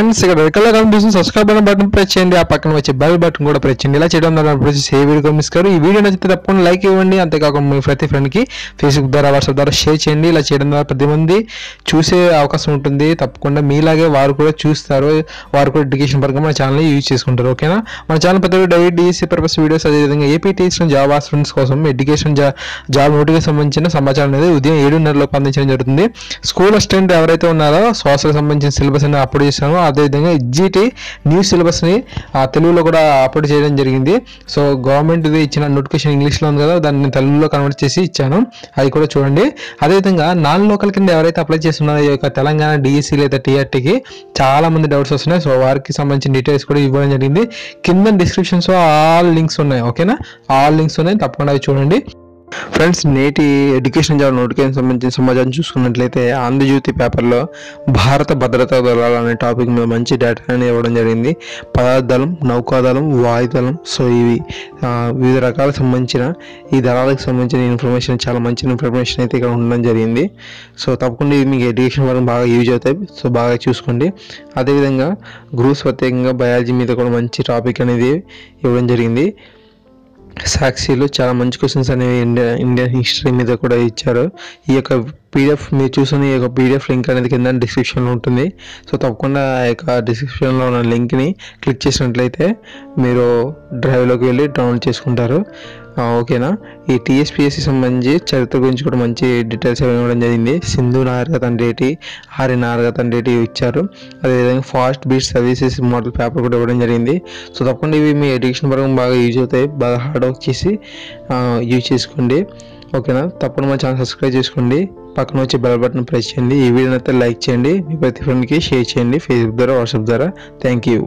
Friends ఇక్కడ red colour కనిపిస్తుంది subscribe button press చేయండి, ఆ పక్కన వచ్చే బెల్ బటన్ కూడా ప్రెస్ చేయండి. ఇలా చేయడం ద్వారా ఏ వీడియో మిస్ కారు. ఈ వీడియో నచ్చితే తప్పకుండా లైక్ ఇవ్వండి, అంతేకాకుండా మీ ప్రతి ఫ్రెండ్కి ఫేస్బుక్ ద్వారా వాట్సాప్ ద్వారా షేర్ చేయండి. ఇలా చేయడం ద్వారా 10 మంది చూసే అవకాశం ఉంటుంది. తప్పకుండా మీలాగే వారు కూడా చూస్తారు, వారు కూడా ఎడ్యుకేషన్ పరంగా మన ఛానల్ యూజ్ చేసుకుంటారు. ఓకేనా, మన ఛానల్ పెద్ద డైలీ డిఎస్సీ పర్పస్ వీడియోస్, అదేవిధంగా ఏపీ టీచర్ జాబ్ స్టూడెంట్స్ కోసం ఎడ్యుకేషన్ జాబ్ నోటిఫికేషన్ సంబంధించిన సమాచారం అనేది ఉదయం 7:30 అందించడం జరుగుతుంది. స్కూల్ అసిస్టెంట్ ఎవరైతే ఉన్నారో సోషల్ సంబంధించిన సిలబస్ అనేది అప్లోడ్ చేస్తాను. అదేవిధంగా ఎగ్జిటి న్యూ సిలబస్ని తెలుగులో కూడా అప్లోడ్ చేయడం జరిగింది. సో గవర్నమెంట్ ఇచ్చిన నోటిఫికేషన్ ఇంగ్లీష్లో ఉంది కదా, దాన్ని తెలుగులో కన్వర్ట్ చేసి ఇచ్చాను, అది కూడా చూడండి. అదేవిధంగా నాన్ లోకల్ కింద ఎవరైతే అప్లై చేస్తున్నారో ఈ యొక్క తెలంగాణ డిఎస్సీ లేదా టీఆర్టీకి చాలా మంది డౌట్స్ వస్తున్నాయి. సో వారికి సంబంధించిన డీటెయిల్స్ కూడా ఇవ్వడం జరిగింది. కింద డిస్క్రిప్షన్స్లో ఆల్ లింక్స్ ఉన్నాయి. ఓకేనా, ఆల్ లింక్స్ ఉన్నాయి, తప్పకుండా అవి చూడండి. ఫ్రెండ్స్, నేటి ఎడ్యుకేషన్ జాబ్ నోటిఫికేషన్ సంబంధించిన సమాచారం చూసుకున్నట్లయితే ఆంధ్రజ్యోతి పేపర్లో భారత భద్రతా దళాలు అనే టాపిక్ మీద మంచి డేటా అనేది ఇవ్వడం జరిగింది. పదార్థ దళం, నౌకాదళం, వాయుదళం, సో ఇవి వివిధ రకాలకు సంబంధించిన ఈ దళాలకు సంబంధించిన ఇన్ఫర్మేషన్, చాలా మంచి ఇన్ఫర్మేషన్ అయితే ఇక్కడ ఉండడం జరిగింది. సో తప్పకుండా ఇవి మీకు ఎడ్యుకేషన్ వరకు బాగా యూజ్ అవుతాయి. సో బాగా చూసుకోండి. అదేవిధంగా గ్రూప్స్ ప్రత్యేకంగా బయాలజీ మీద కూడా మంచి టాపిక్ అనేది ఇవ్వడం జరిగింది. సాక్షిలో చాలా మంచి క్వశ్చన్స్ అనేవి ఇండియన్ హిస్టరీ మీద కూడా ఇచ్చారు. ఈ యొక్క పీడిఎఫ్ మీరు చూసిన ఈ యొక్క పీడిఎఫ్ లింక్ అనేది కింద డిస్క్రిప్షన్లో ఉంటుంది. సో తప్పకుండా ఆ యొక్క డిస్క్రిప్షన్లో ఉన్న లింక్ని క్లిక్ చేసినట్లయితే మీరు డ్రైవ్లోకి వెళ్ళి డౌన్లోడ్ చేసుకుంటారు. ఓకేనా, ఈ టీఎస్పీఎస్సీ సంబంధించి చరిత్ర గురించి కూడా మంచి డీటెయిల్స్ ఇవ్వడం జరిగింది. సింధు నాగరికత అంటే ఏంటి, ఆర్య నాగరికత అంటే ఏంటి ఇచ్చారు. అదేవిధంగా fast beat services model paper కూడా ఇవ్వడం జరిగింది. సో తప్పకుండా ఇవి మీ ఎడ్యుకేషన్ పరంగా బాగా యూజ్ అవుతాయి. బాగా హార్డ్ వర్క్ చేసి యూజ్ చేసుకోండి. ఓకేనా, తప్పకుండా మా ఛానల్ సబ్స్క్రైబ్ చేసుకోండి, పక్కన వచ్చి బెల్ బటన్ ప్రెస్ చేయండి. ఈ వీడియోని అయితే లైక్ చేయండి, మీ ప్రతి ఫ్రెండ్కి షేర్ చేయండి, ఫేస్బుక్ ద్వారా వాట్సాప్ ద్వారా. Thank you.